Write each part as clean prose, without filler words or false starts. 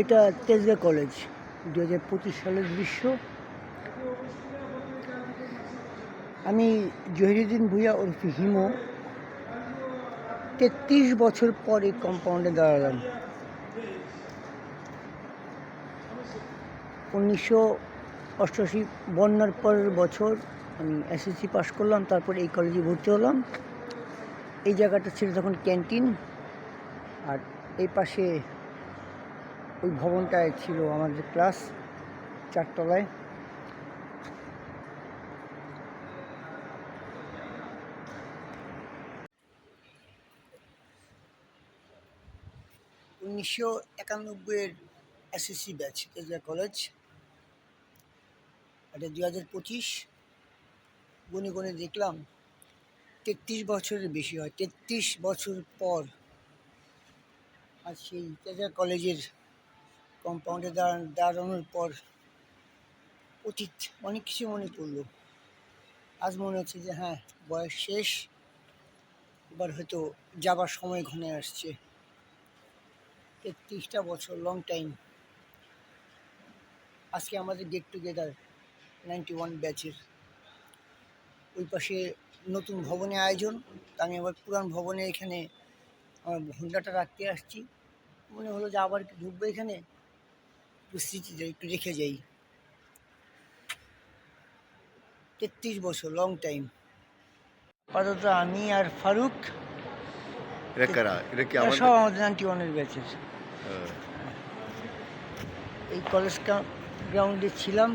এটা তেজগাঁ কলেজ 2025 সালের দৃশ্য। আমি জহিরুদ্দিন ভূঁইয়া ওরফে হিমু 33 বছর পর এই কম্পাউন্ডে দাঁড়ালাম। 1988 বন্যার পরের বছর আমি এসএসসি পাস করলাম, তারপর এই কলেজে ভর্তি হলাম। এই জায়গাটা ছিল তখন ক্যান্টিন, আর এই পাশে ওই ভবনটায় ছিল আমাদের ক্লাস, 4 তলায়। উনিশশো 91-এর এসএসসি ব্যাচ তেজগাঁ কলেজ। এটা 2025। গুনে গুনে দেখলাম 33 বছরের বেশি হয়। 33 বছর পর আর সেই তেজগাঁ কলেজের কম্পাউন্ডে দাঁড়ানোর পর অতীত অনেক কিছু মনে পড়লো। আজ মনে হচ্ছে যে হ্যাঁ, বয়স শেষ, এবার হয়তো যাবার সময় ঘনে আসছে। 33টা বছর, লং টাইম। আজকে আমাদের গেট টুগেদার 91 ব্যাচের। ওই পাশে নতুন ভবনে আয়োজন, আমি আবার পুরান ভবনে এখানে আমার হোন্ডাটা রাখতে আসছি। মনে হলো যে আবার একটু ঢুকবো এখানে, একটু স্মৃতিতে একটু রেখে যাই। 33 বছর, লং টাইম। আপাতত আমি আর ফারুক, সব আমাদের 91-এর ব্যাচের। এই কলেজ গ্রাউন্ডে ছিলাম।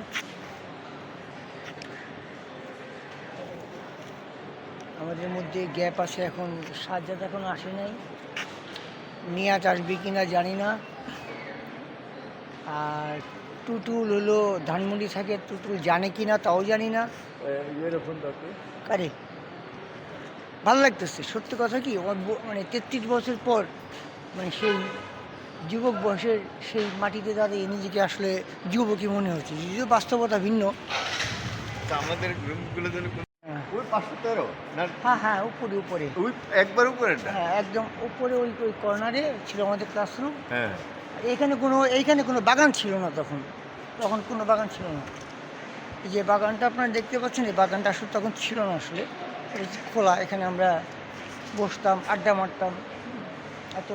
আমাদের মধ্যে গ্যাপ আছে এখন। সাজ্জাদ এখন আসে নাই, নিয়াজ আসবে কিনা জানি না। আর টুটুল হলো ধানমন্ডি থাকে, টুটুল জানে কিনা তাও জানি না। কারে ভালো লাগতেছে, সত্যি কথা কি, মানে 33 বছর পর মানে সেই যুবক বয়সের সেই মাটিতে দাঁড়িয়ে নিজেকে আসলে যুবকই মনে হচ্ছে, যদিও বাস্তবতা ভিন্ন। আমাদের গ্রুপগুলো হ্যাঁ হ্যাঁ, উপরে একবার উপরে, হ্যাঁ একদম উপরে ওই কর্নারে ছিল আমাদের ক্লাসরুম। হ্যাঁ, এইখানে কোনো বাগান ছিল না তখন কোনো বাগান ছিল না। এই যে বাগানটা আপনারা দেখতে পাচ্ছেন, এই বাগানটা আসলে তখন ছিল না, আসলে খোলা। এখানে আমরা বসতাম, আড্ডা মারতাম, এত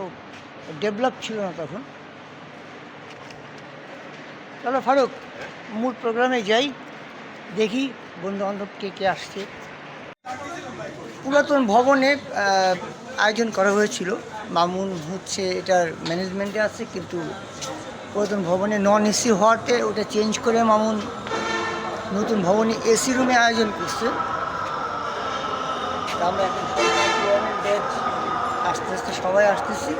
ডেভেলপ ছিল না তখন। চলো ফারুক, মূল প্রোগ্রামে যাই, দেখি বন্ধু বান্ধব কে আসছে। পুরাতন ভবনে আয়োজন করা হয়েছিল। মামুন হচ্ছে এটার ম্যানেজমেন্টে আছে, কিন্তু পুরাতন ভবনে নন এসি হওয়াতে ওটা চেঞ্জ করে মামুন নতুন ভবনে এসি রুমে আয়োজন করছে। আমরা এখন ব্যাচ আস্তে আস্তে সবাই আসতেছি।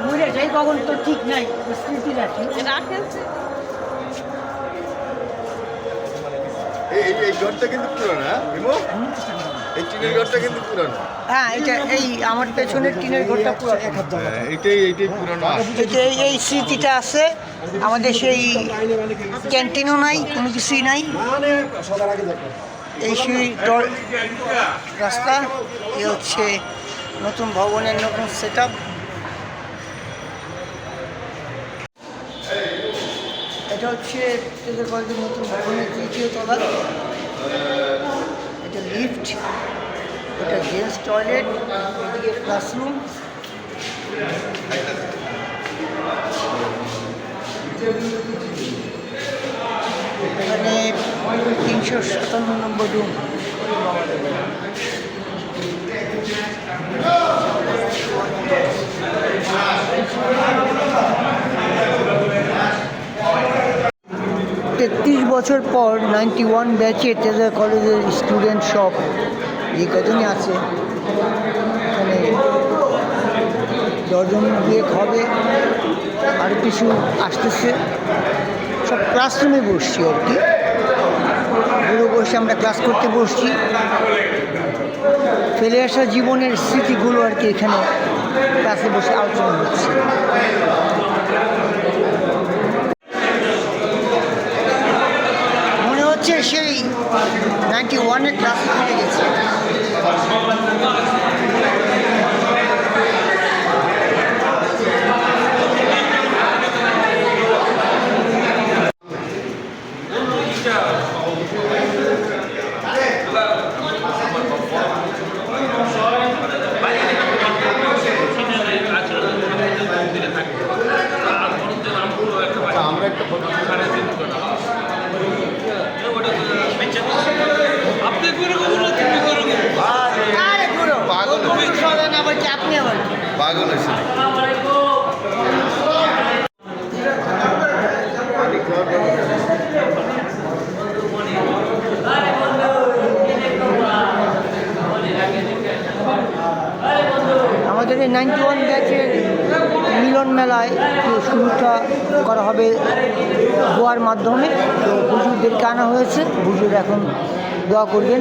মরে যাই কখন তো ঠিক নাই, স্মৃতি রাখি। এই ঘরটা কিন্তু পুরনো, এই টিনের ঘরটা কিন্তু পুরনো। হ্যাঁ, এই আমার পেছনের টিনের ঘরটা পুরনো। এইটাই পুরনো। এই স্মৃতিটা আছে আমাদের। সেই ক্যান্টিনও নাই, কোনো কিছুই নাই। এই সেই রাস্তা, এ হচ্ছে নতুন ভবনের নতুন সেট আপ। এটা হচ্ছে তেজগাঁ কলেজের নতুন ভবনের 3য় তলা। এটা লিফট, এটা জেন্টস টয়লেট, এদিকে ক্লাসরুম। এখানে 357 নম্বর রুম। তেত্রিশ বছর পর 91 ব্যাচে তেজগাঁ কলেজের স্টুডেন্ট সব যে কজনই আছে এখানে 10 জন গিয়ে হবে, আর কিছু আসতেছে। সব ক্লাসরুমে বসছি আর কি, পুরো বসে আমরা ক্লাস করতে বসছি। ফেলে আসা জীবনের স্মৃতিগুলো আর কি এখানে ক্লাসে বসে আলোচনা হচ্ছে। মনে হচ্ছে সেই 91-এর ক্লাসে ফিরে গেছে। পাগল হয়েছে পানি খাওয়ার আমাদের এই 91 ব্যাচের মিলন মেলায় শুরুটা করা হবে দোয়ার মাধ্যমে। তো হুজুরদেরকে আনা হয়েছে, হুজুর এখন দোয়া করবেন।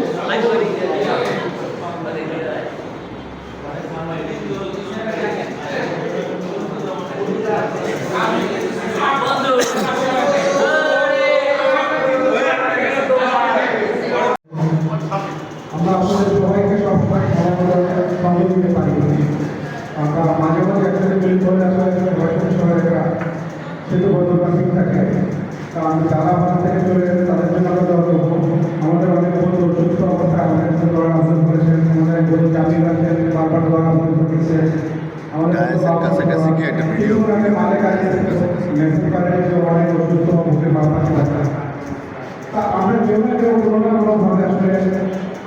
আমরা আপনাদের সবাইকে সবসময় সঙ্গে দিতে পারি। আমরা মাঝে মাঝে একসাথে মিলিত হয়ে আসলে বয়সের সময় একটা সেতু বন্ধুটা ঠিক থাকে। কারণ যারা বাসা থেকে চলে গেছে তাদের জন্য আমরা দোয়া করবো। আমাদের অনেক বন্ধু সুস্থ অবস্থায় আমাদের কাছে দোয়ার আবেদন করেছেন। আমাদের বন্ধু চাকরি রাখছেন, বারবার দোয়ার আবেদন করেছে। আমাদের কাছাকাছি কি একটা ভিডিও মাঝে কাছে মেসেজ করে যে অনেক অসুস্থ মুখে বারবার আছে। তা আমরা যেমন কেউ কোনো না কোনোভাবে আসলে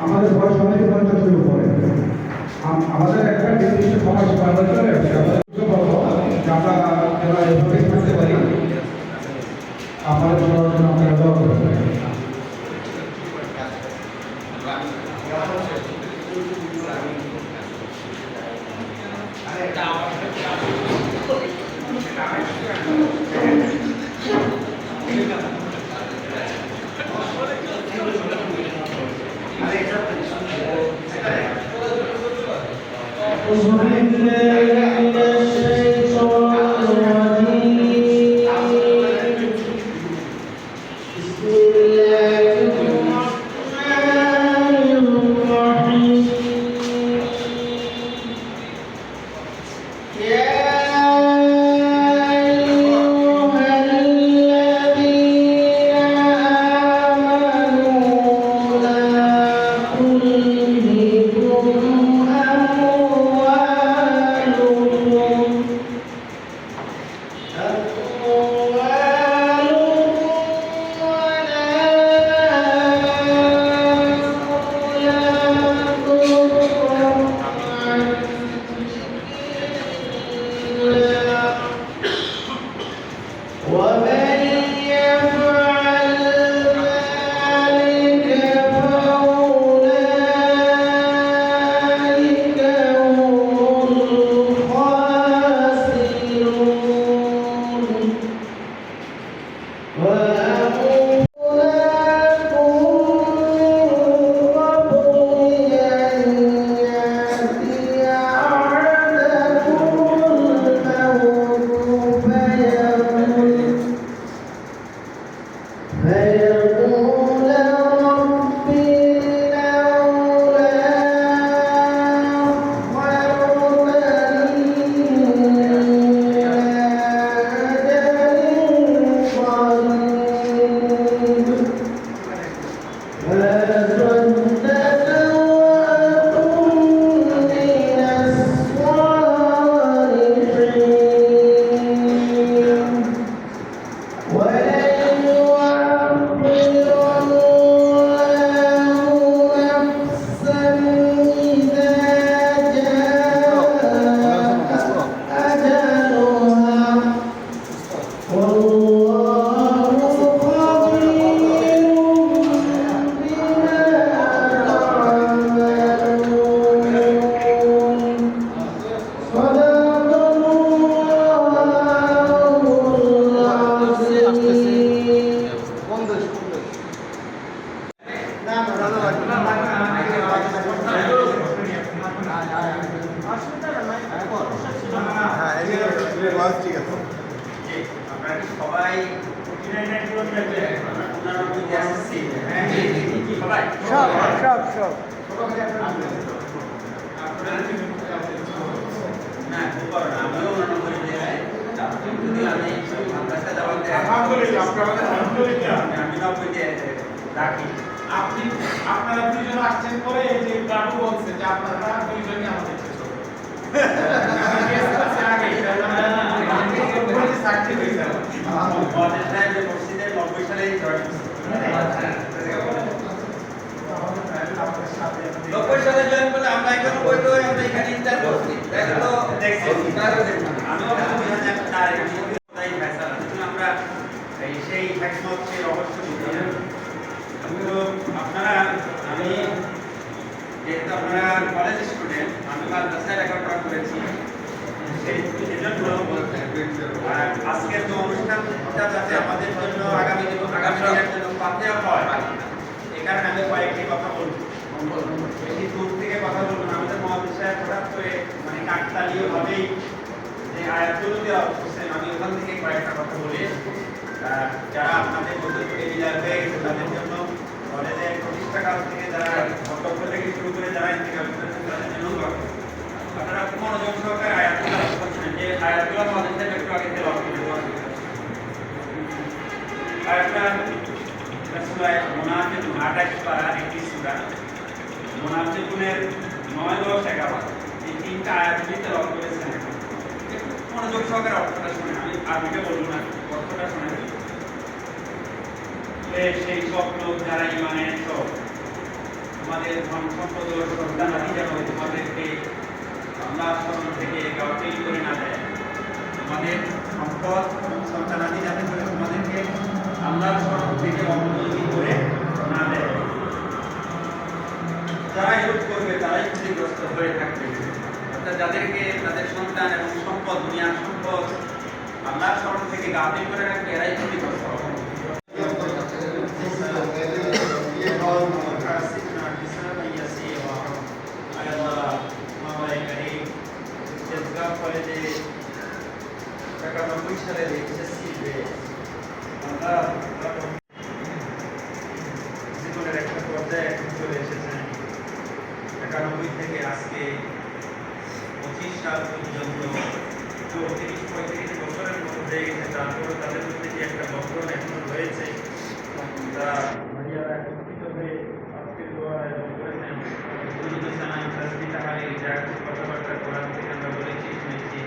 আমাদের বয়স অনেক পর্যন্ত শুরু করে আমাদের একটা নির্দিষ্ট সময় সীমা চলে আসছে। আমরা যারা এভাবেই থাকতে পারি আমাদের জন্য আমরা দোয়া করতে পারি। ঠিক আছে সবাই সব আপনি আপনারা দুইজন আসছেন পরে এই যে বাবু বলছে যে আপনারা দুইজনই আমাদের নব্বই সালে জয়েন করলে আমরা এখানে বই তো আমরা এখানে ইন্টার করছি দেখো দেখছি কাকতালীয়ভাবেই যে আয়াতগুলো দেওয়া করছেন, আমি ওখান থেকে কয়েকটা কথা বলি। যারা আপনাদের মধ্যে থেকে বিদায় হয়ে গেছে তাদের জন্য কলেজের প্রতিষ্ঠাকাল থেকে যারা অধ্যক্ষ থেকে শুরু করে যারা ইন্তেকাল করেছেন তাদের জন্য দোয়া করছি। আপনারা খুব মনোযোগ সহকারে আয়াতগুলো করছেন, যে আয়াতগুলো আমাদের থেকে একটু আগে থেকে লক্ষ্য করে আয়াতটা সূরা মুনাফিকুন 28 পারা একটি সূরা। মুনাফিকুনের 9, 10, 11 এই তিনটা আয়াতগুলিতে লক্ষ্য করেছেন। একটু মনোযোগ সহকারে অর্থটা শুনে, আমি আরবিটা বলবো না, অর্থটা শুনে। সেই সব লোক যারা ঈমানে এনেছো, তোমাদের ধন সম্পদ ও সন্তানাদি যেন তোমাদেরকে আল্লাহর স্মরণ থেকে গাফিল করে না দেয়। তোমাদের সম্পদ এবং সন্তানাদি যাতে করে তোমাদেরকে আল্লাহর স্মরণ থেকে অবনতি করে না দেয়। যারা এরূপ করবে তারাই ক্ষতিগ্রস্ত হয়ে থাকবে। অর্থাৎ যাদেরকে তাদের সন্তান এবং সম্পদ, দুনিয়ার সম্পদ আল্লাহর স্মরণ থেকে গাফিল করে রাখবে, এরাই ক্ষতিগ্রস্ত হবে। জীবনের একটা পর্যায়ে চলে এসেছেন। 91 থেকে আজকে 25 সাল পর্যন্ত 34-35 বছরের মতো হয়ে গেছে। তারপরে তাদের মধ্যে যে একটা বন্ধন এখনো রয়েছে, তারা ভাইয়ারা একত্রিত হয়ে আজকের দোয়া আয়োজন করেছেন। কথাবার্তা কোরআন থেকে আমরা বলেছি, শুনেছি।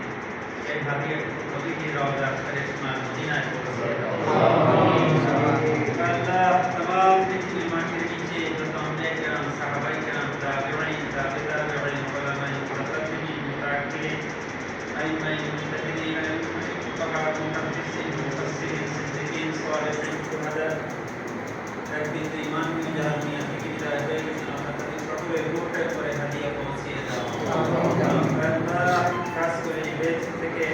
এই হাদিয়া নবীকে রওজা শরীফ মদিনায় পৌঁছে দাও। আল্লাহ तमाम इल्म के नीचे जो सामने करम साहबाई करम ताबिईन ताबिईन उलमाए मुतकद्दिमीन मुतअख्खिरीन अइम्माए मुजतहिदीन फकाहा मुहद्दिसीन मुफस्सिरीन सिद्दीकीन सालिहीन शुहदा একদিন ঈমান की জাহানিয়া থেকে বিদায় হয়ে গেছেন। আমরা তাদের সকলের রূহের উপরে হাদিয়া পৌঁছিয়ে দাও। আল্লাহ খাস করে এই বেশ থেকে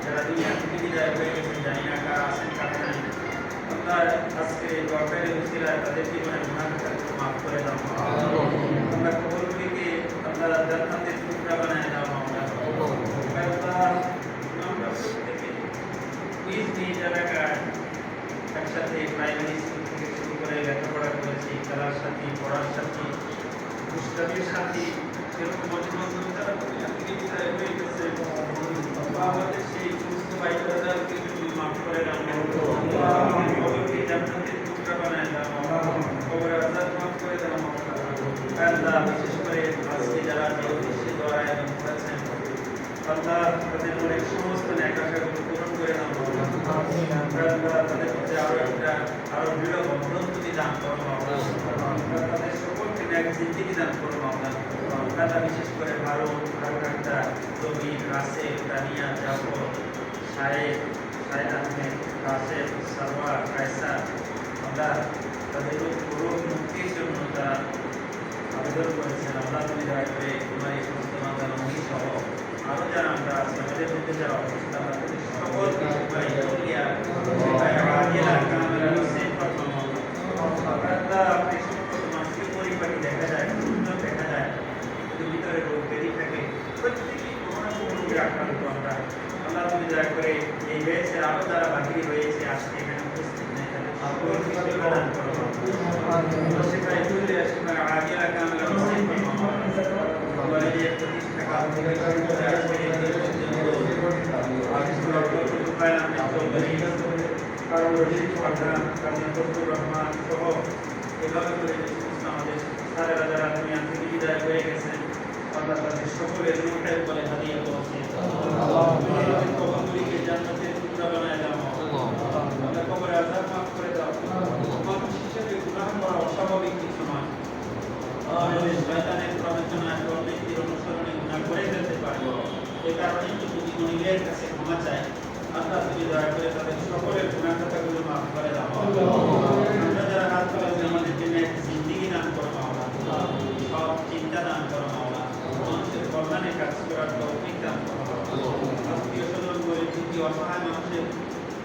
যারা দুনিয়া থেকে বিদায় হয়ে গেছেন, জানি না কারা আছেন কারা নাই, আল্লাহ আজকে দরকারি উসিলায় তাদের জীবনের গুনাহগুলো মাফ করে দাও। আল্লাহ কবরগুলিকে আল্লাহ জান্নাতের টুকরা বানায় দাও। আল্লাহ আমরা প্রত্যেকে নিজ নিজ এলাকায় একসাথে প্রাইমারি স্কুল থেকে শুরু করে লেখাপড়া করেছি, খেলার সাথী, পড়ার সাথী, দুষ্টামির সাথী, সেরকম বন্ধু তারা দুনিয়া থেকে বিদায় হয়ে গেছে। আমাদের সেই সমস্ত ভাই ব্রাদারকে তুমি মাফ করে দাও। কবরকে জান্নাতের টুকরা বানায় দাও। কবরের আযাব মাফ করে দাও। আল্লাহ বিশেষ করে আজকে যারা যে উদ্দেশ্যে দোয়া আয়োজন করেছেন, আল্লাহ তাদের অনেক সমস্ত নেক আশাগুলো পূরণ করে দাও। আল্লাহ তাদের মধ্যে আরো দৃঢ় বন্ধন তুমি দান করো। তাদের সকলকে নেক জিন্দেগি দান করো। আল্লাহ বিশেষ করে ভারত একটা জমির রাসেল দানিয়া জাফর শাহেদ শাহেদ আহমেদ রাসেল সারওয়ার কায়সা, আল্লাহ তাদের রোগ মুক্তির জন্য তারা আবেদন করেছেন। আল্লাহ তুমি দয়া করে তোমার এই সমস্ত বান্দা নবী সহ আরো যারা আমরা আছি, আমাদের মধ্যে যারা অসুস্থ, আমরা তাদের সকলকে ভাই ইয়া আল্লাহ কামেলা হোসেন ফাতেমা আল্লাহ আপনি সকল মানুষকে পরিপাটি দেখা যায়, সুন্দর দেখা যায়, কিন্তু ভিতরে রোগ বেরিয়ে থাকে। প্রত্যেকেই কোনো না কোনো রোগে আক্রান্ত আমরা। আল্লাহ তুমি দয়া করে এই হয়েছে আরো যারা বাকি রয়েছে আজকে এখানে উপস্থিত নেই, তাদের সকলকে সেবা দান করো। সেখানে তুলে সেখানে আগে কামেলা হোসেন কলেজের প্রতিষ্ঠাকাল থেকে শুরু করে আজকে কারণ রশিদ পাঠান, কাজী ফজলুর রহমান সহ এভাবে করে যে সমস্ত আমাদের স্যারেরা যারা দুনিয়া থেকে বিদায় হয়ে গেছেন, আল্লাহ তাদের সকলের রূহের উপরে হাদিয়া পৌঁছে কবরগুলিকে জান্নাতের টুকরা বানায় দাও। আল্লাহ কবরের আযাব মাফ করে দাও। মানুষ হিসেবে গুনাহ করা অস্বাভাবিক কিছু নয়। আমাদের শয়তানের প্রবঞ্চনায় প্রবৃত্তির অনুসরণে গুনাহ করে ফেলতে পারে। এই কারণে যদি গুনাহের কাছে ক্ষমা চায়, আল্লাহ তুমি দয়া করে তাদের সকলের গুনাহ খাতাগুলো মাফ করে দাও। আমরা যারা হাত তোলাচ্ছি আমাদের জন্য এক জিন্দেগি দান করো মাওলা, সব চিন্তা দান করো মাওলা, মানুষের কল্যাণে কাজ করার তৌফিক দান করো। আত্মীয় স্বজন পরিচিতি অসহায় মানুষের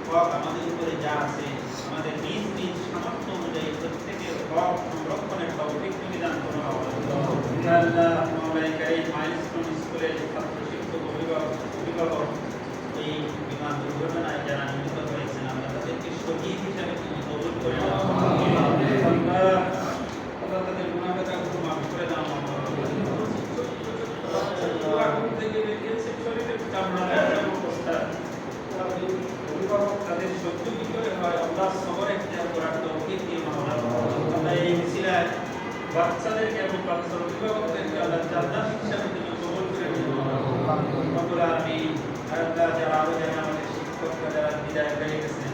হক আমাদের উপরে যা আছে, আমাদের নিজ নিজ সামর্থ্য অনুযায়ী প্রত্যেকের হক সংরক্ষণের তৌফিক তুমি দান করো মাওলা। আল্লাহ মাওলানা কারীম মাইলস্টোন স্কুলের ছাত্র থেকে বেরিয়েছে শরীরের চামড়ার অবস্থা অভিভাবক তাদের সহ্য কি করে হয় আল্লাহ সবর এখতিয়ার করার তৌফিক দিয়ে মাওলা আল্লাহ এই মিছিলায় বাচ্চাদেরকে এবং বাচ্চার অভিভাবকদেরকে আল্লাহ জান্নাত হিসাবে তুমি কবুল করে নিন রব্বুল আলামিন আল্লাহ যারা আরো যারা আমাদের শিক্ষকরা যারা বিদায় হয়ে গেছেন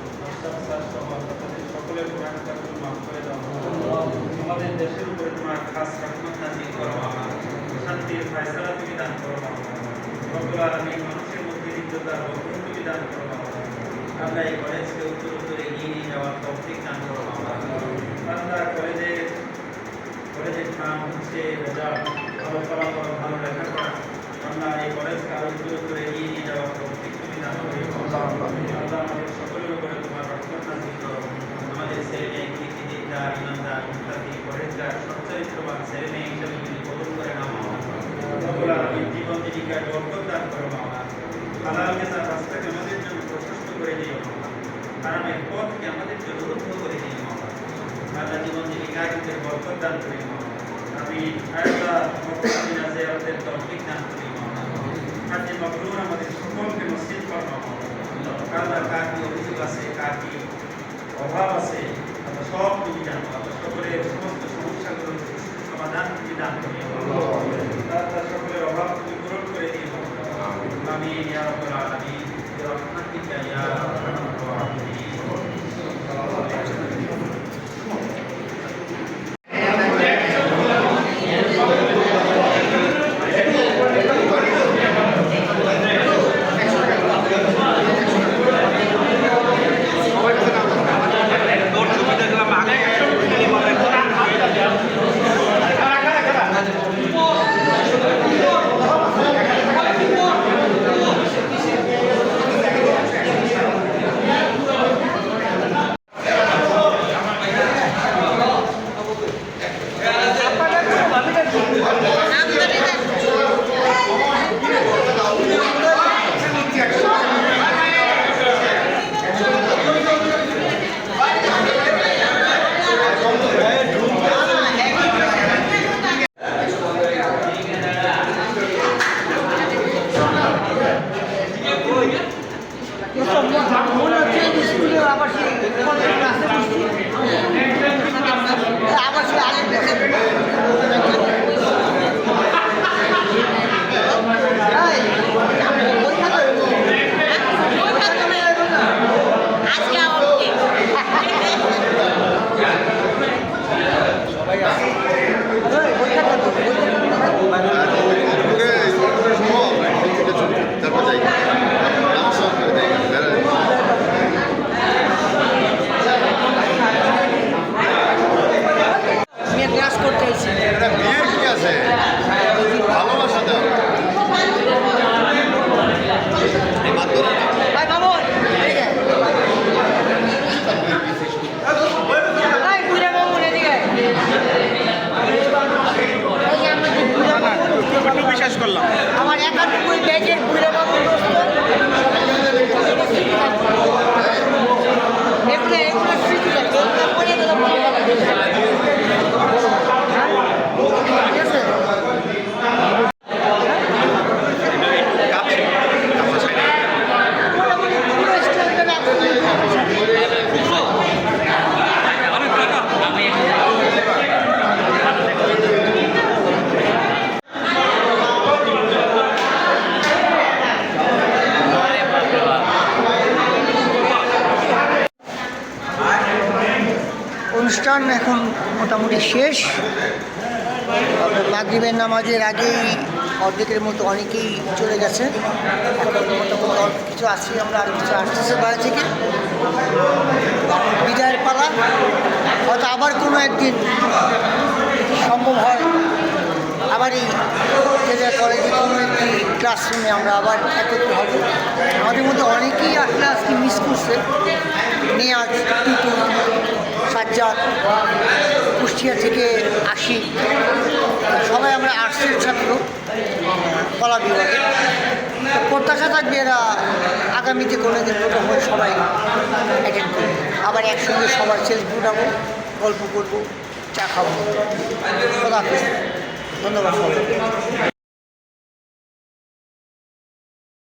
তাদের সকলের গুনাহ কাজগুলো মাফ করে দাও আমাদের দেশের উপরে তোমার খাস রহমত নাযিল করো শান্তির ফয়সালা তুমি দান করো রব্বুল আলামিন মানুষের মধ্যে হৃদ্যতার বরকত তুমি দান করো আল্লাহ এই কলেজকে উত্তর এগিয়ে নিয়ে যাওয়ার তৌফিক দান করো আল্লাহ কলেজের নাম হচ্ছে রেজাল্ট ভালো ফলাফল ভালো লেখাপড়া আল্লাহ এই কলেজকে আরো উত্তর এগিয়ে নিয়ে যাওয়ার তৌফিক তুমি দান করো আল্লাহ আমাদের সকলের উপরে তোমার রহমত নাযিল করো আমাদের ছেলে মেয়ে দিকদার ইমানদার মুত্তাকি পরহেজগার সচ্চরিত্রবান ছেলে মেয়ে হিসেবে তুমি কবুল করে নাও রব্বুল আলামিন জীবন জীবিকার বরকত দান করো মাওলা হালাল নেশার রাস্তাকে আমাদের জন্য প্রশস্ত করে দিও মাওলা হারামের পথকে আমাদের জন্য রুদ্ধ করে দিও মাওলা আল্লাহ জীবন জীবিকার বরকত দান করে মাওলা আমি আল্লাহ মুত্তাকিনা জিয়ারতের তৌফিক দান করি মাওলা হাজে মাবরুর আমাদের সকলকে নসিব করো মাওলা আল্লাহ কার কি অভিযোগ আছে কার কি অভাব আছে আল্লাহ সব তুমি জানো আল্লাহ সকলের সমস্ত সমস্যাগুলো সমাধান তুমি দান করি আল্লাহ সকলের অভাব তুমি পূরণ করে দিও আমিন ইয়া রাব্বাল আলামিন বিরহমাতিকা ইয়া আরহামার রাহিমিন আমার একাত্তর ব্যাগের বুড়ে বাবু অনুষ্ঠান এখন মোটামুটি শেষ। মাগরিবের নামাজের আগেই অর্ধেকের মতো অনেকেই চলে গেছে। এখন মোটামুটি অল্প কিছু আসছি, আমরা আর কিছু আসতেছে বাইরে থেকে। বিদায়ের পালা, হয়তো আবার কোনো একদিন সম্ভব হয় আবার এই কলেজে কোনো একটি ক্লাসরুমে আমরা আবার একত্র হব। আমাদের মধ্যে অনেকেই আসলে আজকে মিস করছে। নিয়াজ, টুটু, সাজ্জাদ, কুষ্টিয়া থেকে আসি, সবাই আমরা আর্টসের ছাত্র কলা বিভাগে। প্রত্যাশা থাকবে এরা আগামীতে কোনো দিন প্রথম হয়ে সবাই অ্যাটেন্ড করবে, আবার একসঙ্গে সবার সেলফি উঠাবো, গল্প করবো, চা খাবো। খোদা হাফেজ, ধন্যবাদ সবাই।